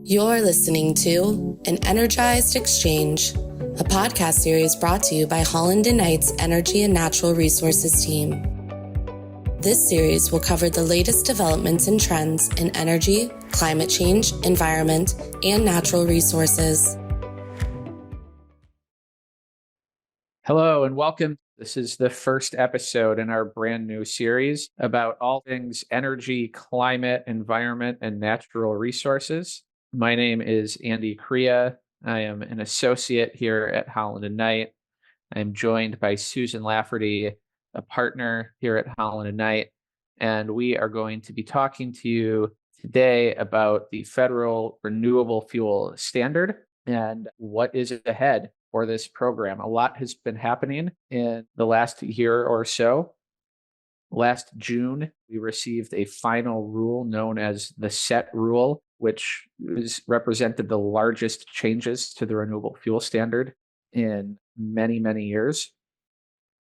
You're listening to an Energized Exchange, a podcast series brought to you by Holland & Knight's Energy and Natural Resources team. This series will cover the latest developments and trends in energy, climate change, environment, and natural resources. Hello and welcome. This is the first episode in our brand new series about all things energy, climate, environment, and natural resources. My name is Andy Kriha. I am an associate here at Holland & Knight. I'm joined by Susan Lafferty, a partner here at Holland & Knight, and we are going to be talking to you today about the federal Renewable Fuel Standard and what is ahead for this program. A lot has been happening in the last year or so. Last June, we received a final rule known as the SET rule, which represented the largest changes to the Renewable Fuel Standard in many, many years.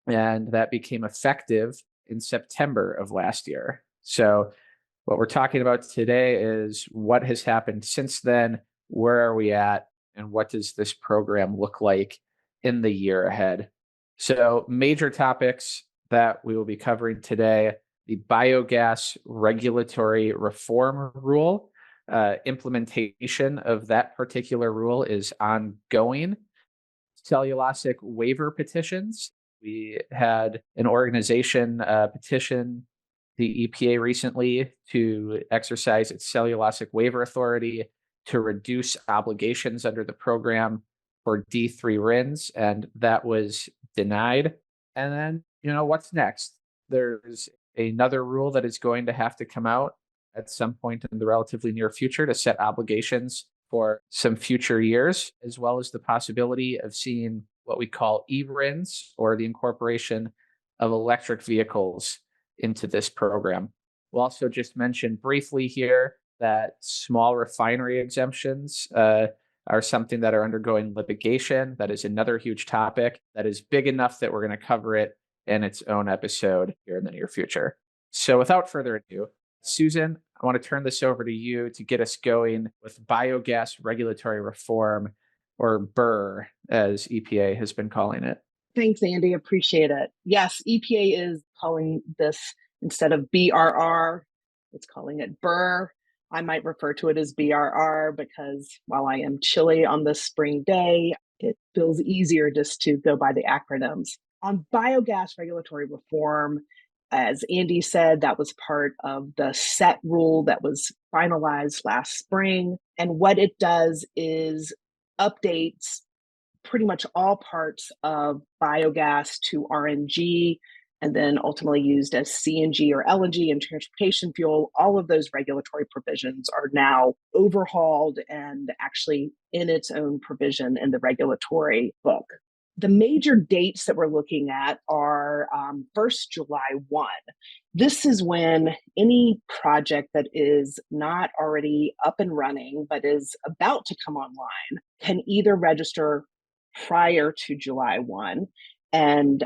And that became effective in September of last year. So what we're talking about today is what has happened since then, where are we at, and what does this program look like in the year ahead? So major topics that we will be covering today: the biogas regulatory reform rule. Implementation of that particular rule is ongoing. Cellulosic waiver petitions. We had an organization petition the EPA recently to exercise its cellulosic waiver authority to reduce obligations under the program for D3 RINs, and that was denied. And then, what's next? There's another rule that is going to have to come out at some point in the relatively near future to set obligations for some future years, as well as the possibility of seeing what we call eRINs, or the incorporation of electric vehicles into this program. We'll also just mention briefly here that small refinery exemptions are something that are undergoing litigation. That is another huge topic that is big enough that we're going to cover it in its own episode here in the near future. So without further ado, Susan, I want to turn this over to you to get us going with biogas regulatory reform, or BRR, as EPA has been calling it. Thanks, Andy. Appreciate it. Yes, EPA is calling this, instead of BRR, it's calling it BRR. I might refer to it as BRR because while I am chilly on this spring day, it feels easier just to go by the acronyms. On biogas regulatory reform, as Andy said, that was part of the SET rule that was finalized last spring. And what it does is updates pretty much all parts of biogas to RNG, and then ultimately used as CNG or LNG and transportation fuel. All of those regulatory provisions are now overhauled and actually in its own provision in the regulatory book. The major dates that we're looking at are first July 1. This is when any project that is not already up and running, but is about to come online, can either register prior to July 1 and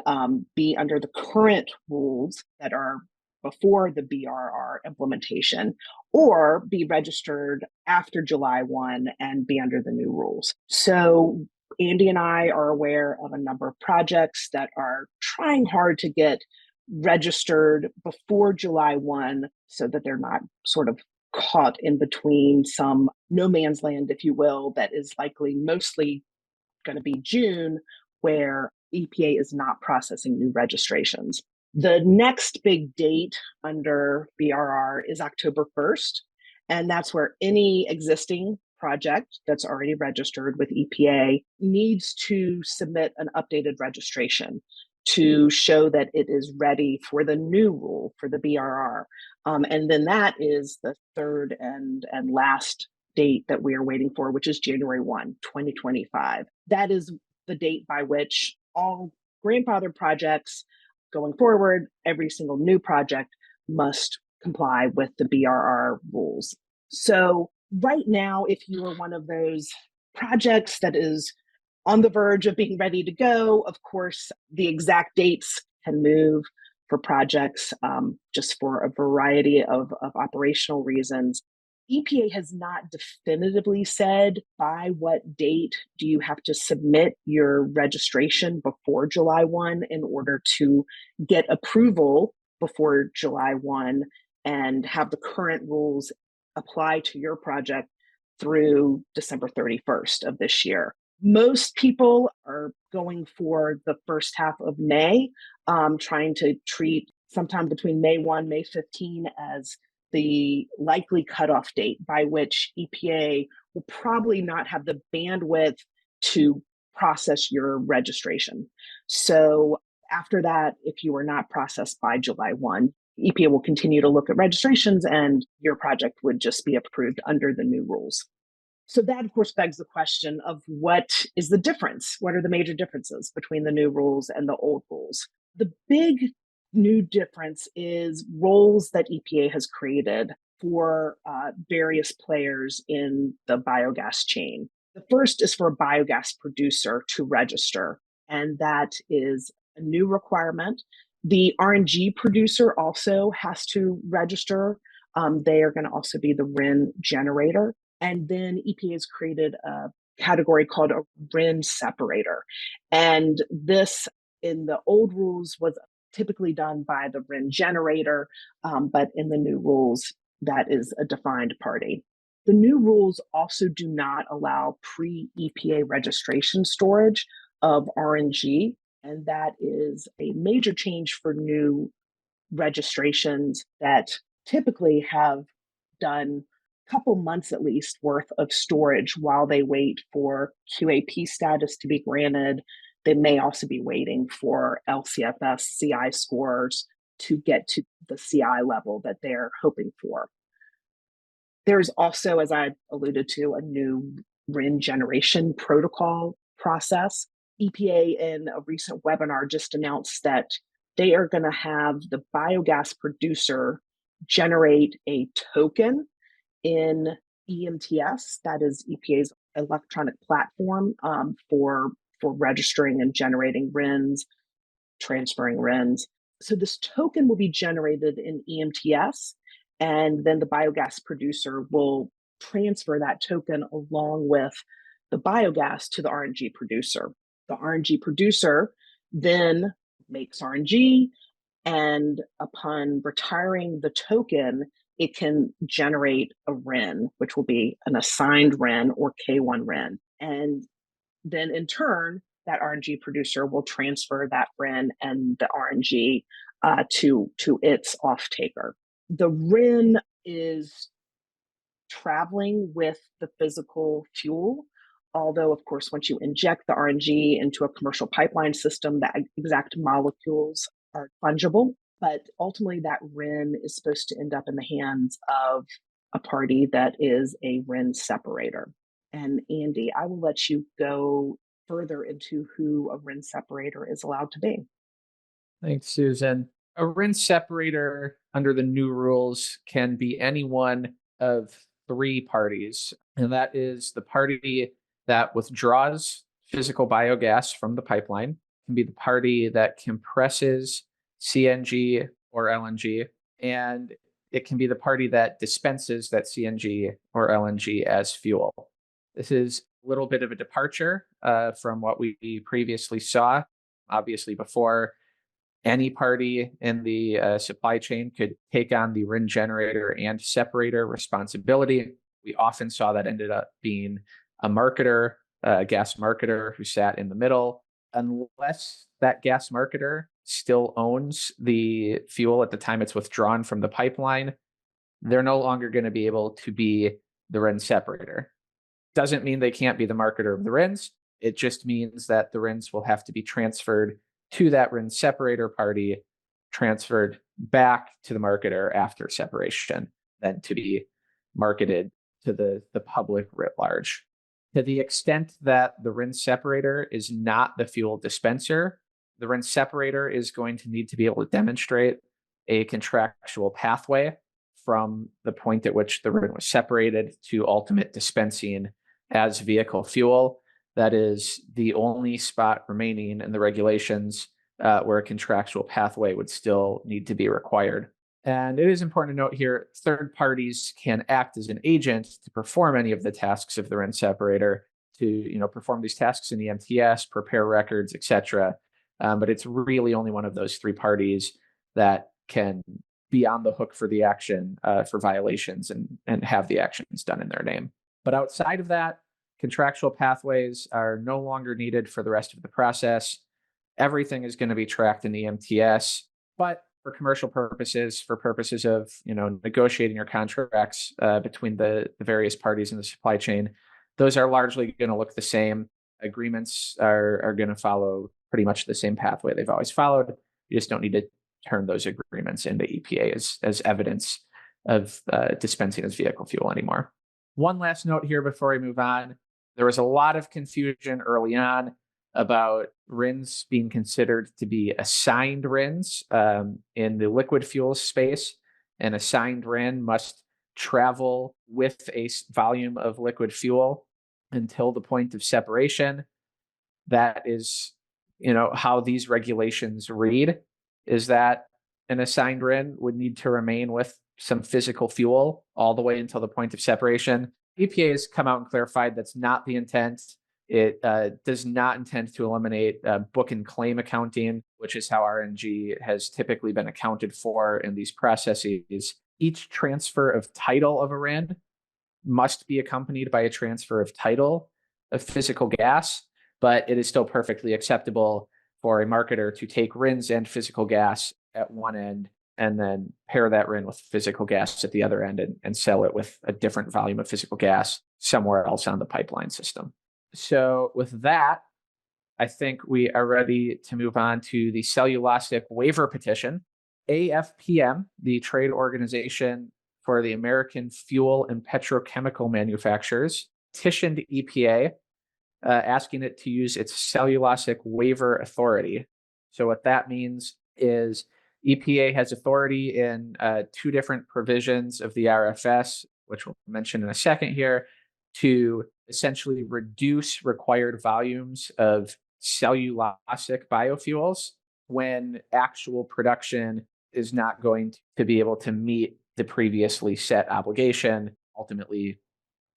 be under the current rules that are before the BRR implementation, or be registered after July 1 and be under the new rules. So Andy and I are aware of a number of projects that are trying hard to get registered before July 1 so that they're not sort of caught in between some no man's land, if you will, that is likely mostly going to be June, where EPA is not processing new registrations. The next big date under BRR is October 1st, and that's where any existing project that's already registered with EPA needs to submit an updated registration to show that it is ready for the new rule for the BRR. And then that is the third and last date that we are waiting for, which is January 1, 2025. That is the date by which all grandfathered projects going forward, every single new project must comply with the BRR rules. So right now, if you are one of those projects that is on the verge of being ready to go, of course, the exact dates can move for projects just for a variety of operational reasons. EPA has not definitively said by what date do you have to submit your registration before July 1 in order to get approval before July 1 and have the current rules apply to your project through December 31st of this year. Most people are going for the first half of May, trying to treat sometime between May 1, May 15 as the likely cutoff date by which EPA will probably not have the bandwidth to process your registration. So after that, if you are not processed by July 1, EPA will continue to look at registrations and your project would just be approved under the new rules. So that, of course, begs the question of what is the difference? What are the major differences between the new rules and the old rules? The big new difference is roles that EPA has created for various players in the biogas chain. The first is for a biogas producer to register, and that is a new requirement. The RNG producer also has to register. They are going to also be the RIN generator. And then EPA has created a category called a RIN separator. And this, in the old rules, was typically done by the RIN generator, but in the new rules, that is a defined party. The new rules also do not allow pre-EPA registration storage of RNG, and that is a major change for new registrations that typically have done a couple months at least worth of storage while they wait for QAP status to be granted. They may also be waiting for LCFS CI scores to get to the CI level that they're hoping for. There's also, as I alluded to, a new RIN generation protocol process. EPA in a recent webinar just announced that they are going to have the biogas producer generate a token in EMTS, that is EPA's electronic platform for registering and generating RINs, transferring RINs. So this token will be generated in EMTS, and then the biogas producer will transfer that token along with the biogas to the RNG producer. The RNG producer then makes RNG, and upon retiring the token, it can generate a RIN, which will be an assigned RIN or K1 RIN. And then in turn, that RNG producer will transfer that RIN and the RNG to its off-taker. The RIN is traveling with the physical fuel, although, of course, once you inject the RNG into a commercial pipeline system, the exact molecules are fungible. But ultimately, that RIN is supposed to end up in the hands of a party that is a RIN separator. And Andy, I will let you go further into who a RIN separator is allowed to be. Thanks, Susan. A RIN separator under the new rules can be any one of three parties, and that is the party that withdraws physical biogas from the pipeline, can be the party that compresses CNG or LNG, and it can be the party that dispenses that CNG or LNG as fuel. This is a little bit of a departure from what we previously saw. Obviously, before, any party in the supply chain could take on the RIN generator and separator responsibility. We often saw that ended up being a marketer, a gas marketer who sat in the middle. Unless that gas marketer still owns the fuel at the time it's withdrawn from the pipeline, they're no longer going to be able to be the RIN separator. Doesn't mean they can't be the marketer of the RINs. It just means that the RINs will have to be transferred to that RIN separator party, transferred back to the marketer after separation, then to be marketed to the public writ large. To the extent that the RIN separator is not the fuel dispenser, the RIN separator is going to need to be able to demonstrate a contractual pathway from the point at which the RIN was separated to ultimate dispensing as vehicle fuel. That is the only spot remaining in the regulations where a contractual pathway would still need to be required. And it is important to note here, third parties can act as an agent to perform any of the tasks of the RIN separator, to perform these tasks in the MTS, prepare records, etc. But it's really only one of those three parties that can be on the hook for the action for violations and have the actions done in their name. But outside of that, contractual pathways are no longer needed for the rest of the process. Everything is going to be tracked in the MTS, but for commercial purposes, for purposes of negotiating your contracts between the various parties in the supply chain, those are largely going to look the same. Agreements are going to follow pretty much the same pathway they've always followed. You just don't need to turn those agreements into EPA as evidence of dispensing as vehicle fuel anymore. One last note here before we move on. There was a lot of confusion early on about RINs being considered to be assigned RINs in the liquid fuels space. An assigned RIN must travel with a volume of liquid fuel until the point of separation. That is, how these regulations read, is that an assigned RIN would need to remain with some physical fuel all the way until the point of separation. EPA has come out and clarified that's not the intent. It does not intend to eliminate book and claim accounting, which is how RNG has typically been accounted for in these processes. Each transfer of title of a RIN must be accompanied by a transfer of title of physical gas, but it is still perfectly acceptable for a marketer to take RINs and physical gas at one end and then pair that RIN with physical gas at the other end and sell it with a different volume of physical gas somewhere else on the pipeline system. So with that, I think we are ready to move on to the cellulosic waiver petition. AFPM, the trade organization for the American fuel and petrochemical manufacturers, petitioned EPA asking it to use its cellulosic waiver authority. So what that means is EPA has authority in two different provisions of the RFS, which we'll mention in a second here, to essentially reduce required volumes of cellulosic biofuels when actual production is not going to be able to meet the previously set obligation, ultimately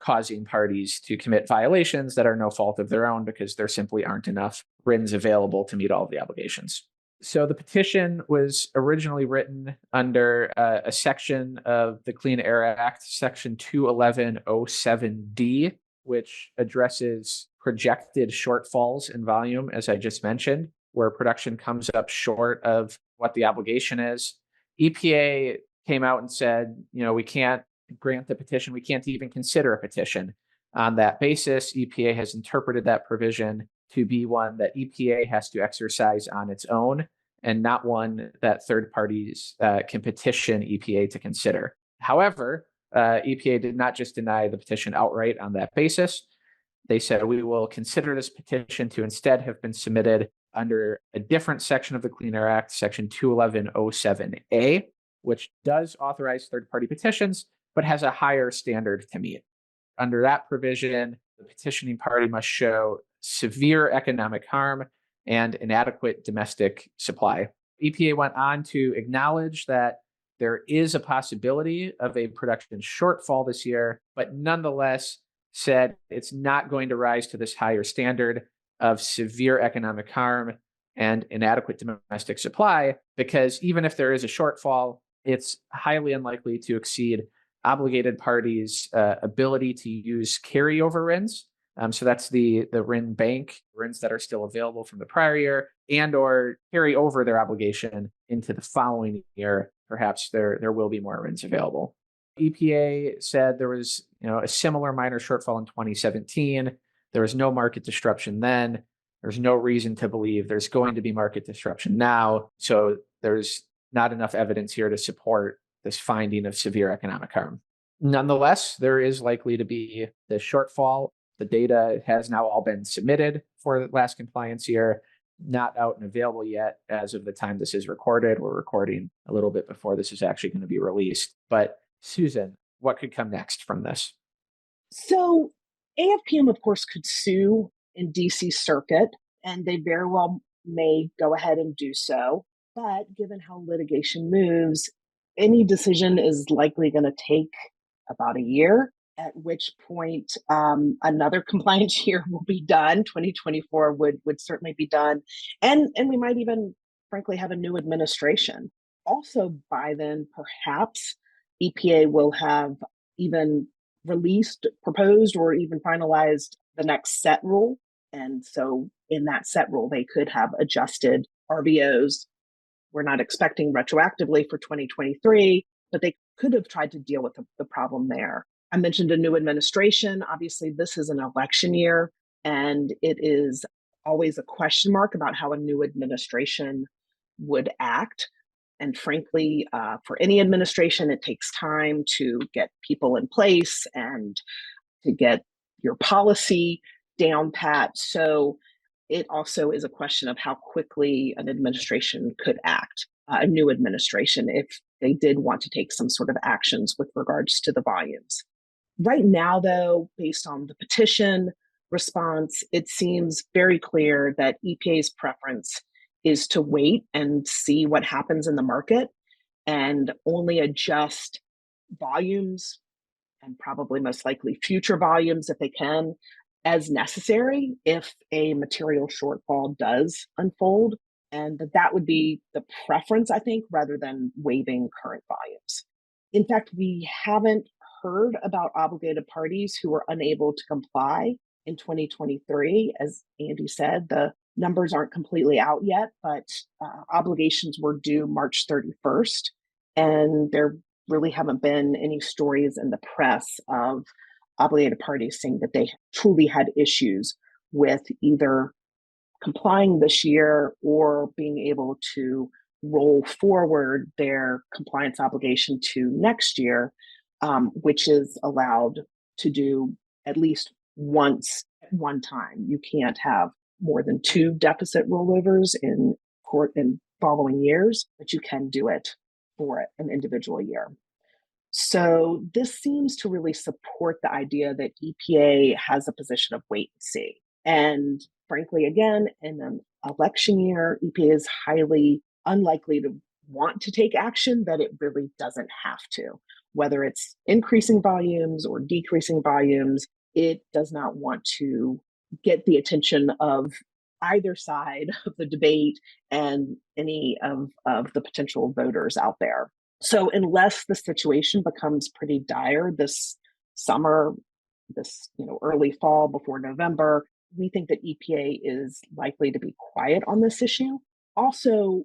causing parties to commit violations that are no fault of their own because there simply aren't enough RINs available to meet all of the obligations. So the petition was originally written under a section of the Clean Air Act, Section 21107D, which addresses projected shortfalls in volume, as I just mentioned, where production comes up short of what the obligation is. EPA came out and said, we can't grant the petition. We can't even consider a petition. On that basis, EPA has interpreted that provision to be one that EPA has to exercise on its own and not one that third parties can petition EPA to consider. However, EPA did not just deny the petition outright on that basis. They said, we will consider this petition to instead have been submitted under a different section of the Clean Air Act, Section 21107A, which does authorize third-party petitions, but has a higher standard to meet. Under that provision, the petitioning party must show severe economic harm and inadequate domestic supply. EPA went on to acknowledge that there is a possibility of a production shortfall this year, but nonetheless said it's not going to rise to this higher standard of severe economic harm and inadequate domestic supply, because even if there is a shortfall, it's highly unlikely to exceed obligated parties' ability to use carryover RINs. So that's the RIN bank, RINs that are still available from the prior year, and or carry over their obligation into the following year. Perhaps there will be more RINs available. EPA said there was a similar minor shortfall in 2017. There was no market disruption then. There's no reason to believe there's going to be market disruption now. So there's not enough evidence here to support this finding of severe economic harm. Nonetheless, there is likely to be the shortfall. The data has now all been submitted for the last compliance year, not out and available yet as of the time this is recorded. We're recording a little bit before this is actually going to be released. But Susan, what could come next from this? So AFPM, of course, could sue in DC Circuit, and they very well may go ahead and do so. But given how litigation moves, any decision is likely going to take about a year, at which point another compliance year will be done. 2024 would certainly be done. And we might even, frankly, have a new administration. Also, by then, perhaps EPA will have even released, proposed, or even finalized the next set rule. And so in that set rule, they could have adjusted RVOs. We're not expecting retroactively for 2023, but they could have tried to deal with the problem there. I mentioned a new administration. Obviously, this is an election year, and it is always a question mark about how a new administration would act. And frankly, for any administration, it takes time to get people in place and to get your policy down pat. So it also is a question of how quickly an administration could act, a new administration, if they did want to take some sort of actions with regards to the volumes. Right now, though, based on the petition response, it seems very clear that EPA's preference is to wait and see what happens in the market and only adjust volumes, and probably most likely future volumes if they can, as necessary if a material shortfall does unfold. And that would be the preference, I think, rather than waiving current volumes. In fact, we haven't heard about obligated parties who were unable to comply in 2023. As Andy said, the numbers aren't completely out yet, but obligations were due March 31st. And there really haven't been any stories in the press of obligated parties saying that they truly had issues with either complying this year or being able to roll forward their compliance obligation to next year, which is allowed to do at least once at one time. You can't have more than 2 deficit rollovers in court in following years, but you can do it for an individual year. So this seems to really support the idea that EPA has a position of wait and see. And frankly, again, in an election year, EPA is highly unlikely to want to take action that it really doesn't have to. Whether it's increasing volumes or decreasing volumes, it does not want to get the attention of either side of the debate and any of the potential voters out there. So unless the situation becomes pretty dire this summer, this early fall before November, we think that EPA is likely to be quiet on this issue. Also,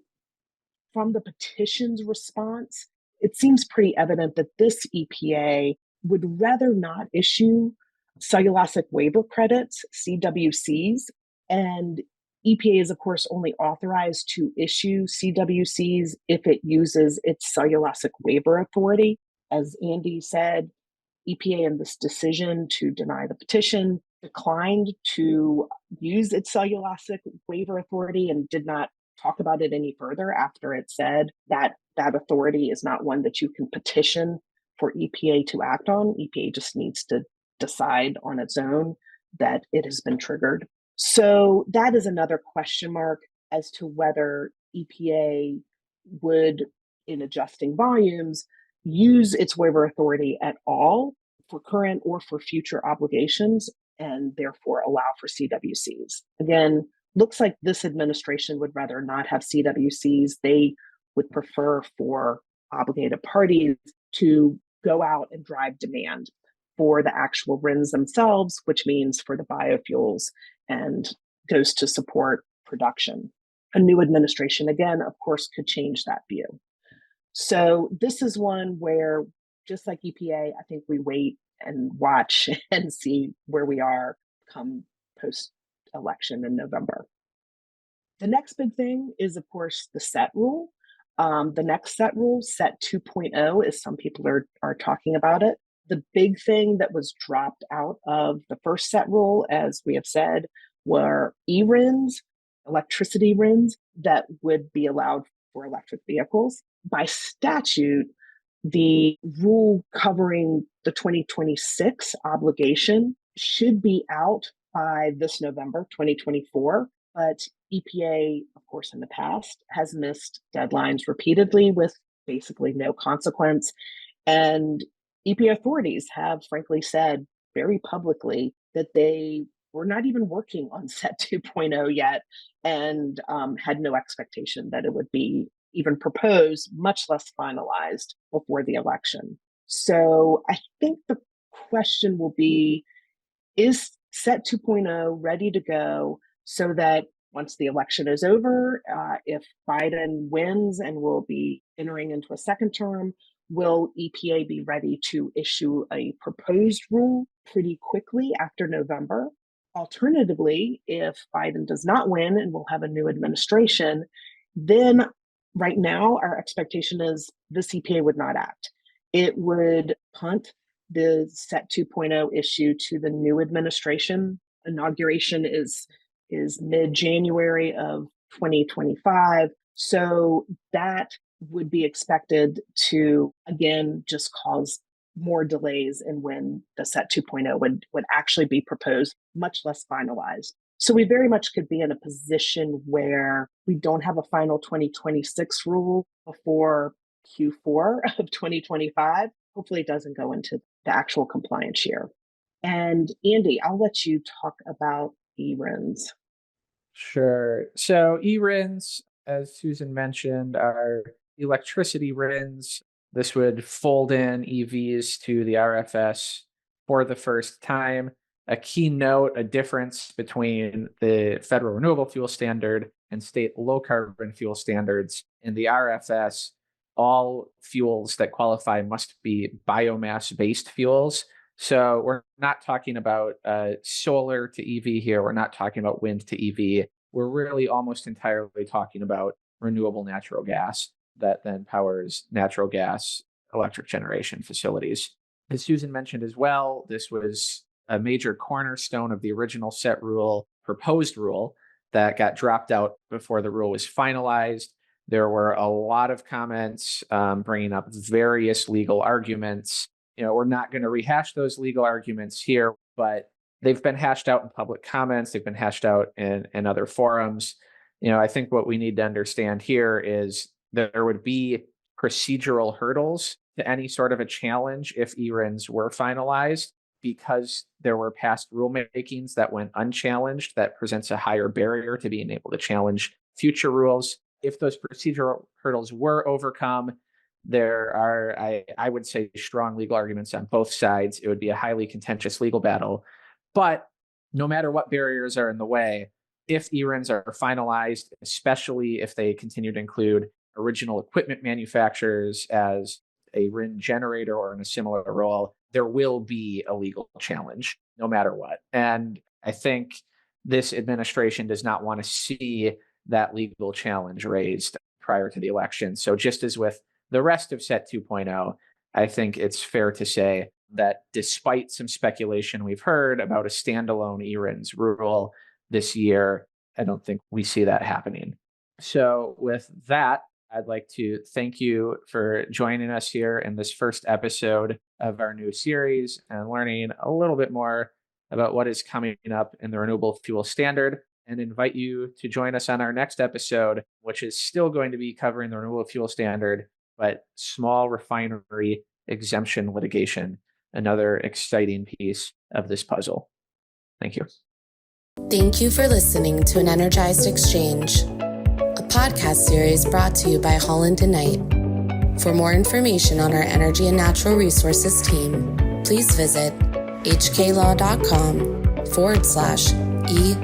from the petition's response, it seems pretty evident that this EPA would rather not issue cellulosic waiver credits, CWCs, and EPA is, of course, only authorized to issue CWCs if it uses its cellulosic waiver authority. As Andy said, EPA in this decision to deny the petition declined to use its cellulosic waiver authority and did not talk about it any further after it said that that authority is not one that you can petition for EPA to act on. EPA just needs to decide on its own that it has been triggered. So that is another question mark as to whether EPA would, in adjusting volumes, use its waiver authority at all for current or for future obligations, and therefore allow for CWCs. Again, looks like this administration would rather not have CWCs. They would prefer for obligated parties to go out and drive demand for the actual RINs themselves, which means for the biofuels, and goes to support production. A new administration, again, of course, could change that view. So this is one where, just like EPA, I think we wait and watch and see where we are come post-election in November. The next big thing is, of course, the set rule. The next set rule, set 2.0, as some people are talking about it. The big thing that was dropped out of the first set rule, as we have said, were eRINs, electricity RINs, that would be allowed for electric vehicles. By statute, the rule covering the 2026 obligation should be out by this November, 2024. But EPA, of course, in the past has missed deadlines repeatedly with basically no consequence. And EPA authorities have frankly said very publicly that they were not even working on SET 2.0 yet, and had no expectation that it would be even proposed, much less finalized before the election. So I think the question will be, is SET 2.0 ready to go so that once the election is over, if Biden wins and will be entering into a second term, will EPA be ready to issue a proposed rule pretty quickly after November? Alternatively, if Biden does not win and we'll have a new administration, then right now our expectation is this EPA would not act. It would punt the SET 2.0 issue to the new administration. Inauguration is mid-January of 2025. So that would be expected to, again, just cause more delays in when the SET 2.0 would actually be proposed, much less finalized. So we very much could be in a position where we don't have a final 2026 rule before Q4 of 2025. Hopefully it doesn't go into the actual compliance year. And Andy, I'll let you talk about eRINs. Sure. So eRINs, as Susan mentioned, are electricity RINs. This would fold in EVs to the RFS for the first time. A key note, a difference between the federal renewable fuel standard and state low carbon fuel standards. In the RFS, all fuels that qualify must be biomass-based fuels. So we're not talking about solar to EV here. We're not talking about wind to EV. We're really almost entirely talking about renewable natural gas that then powers natural gas electric generation facilities. As Susan mentioned as well, this was a major cornerstone of the original SET rule, proposed rule, that got dropped out before the rule was finalized. There were a lot of comments bringing up various legal arguments. We're not going to rehash those legal arguments here, but they've been hashed out in public comments. They've been hashed out in other forums. I think what we need to understand here is that there would be procedural hurdles to any sort of a challenge if eRINs were finalized, because there were past rulemakings that went unchallenged. That presents a higher barrier to being able to challenge future rules. If those procedural hurdles were overcome, there are, I would say, strong legal arguments on both sides. It would be a highly contentious legal battle. But no matter what barriers are in the way, if eRINs are finalized, especially if they continue to include original equipment manufacturers as a RIN generator or in a similar role, there will be a legal challenge no matter what. And I think this administration does not want to see that legal challenge raised prior to the election. So just as with the rest of SET 2.0, I think it's fair to say that despite some speculation we've heard about a standalone eRINs rule this year, I don't think we see that happening. So with that, I'd like to thank you for joining us here in this first episode of our new series and learning a little bit more about what is coming up in the Renewable Fuel Standard, and invite you to join us on our next episode, which is still going to be covering the Renewable Fuel Standard, but small refinery exemption litigation, another exciting piece of this puzzle. Thank you. Thank you for listening to an Energized Exchange, a podcast series brought to you by Holland & Knight. For more information on our energy and natural resources team, please visit hklaw.com/eRINs.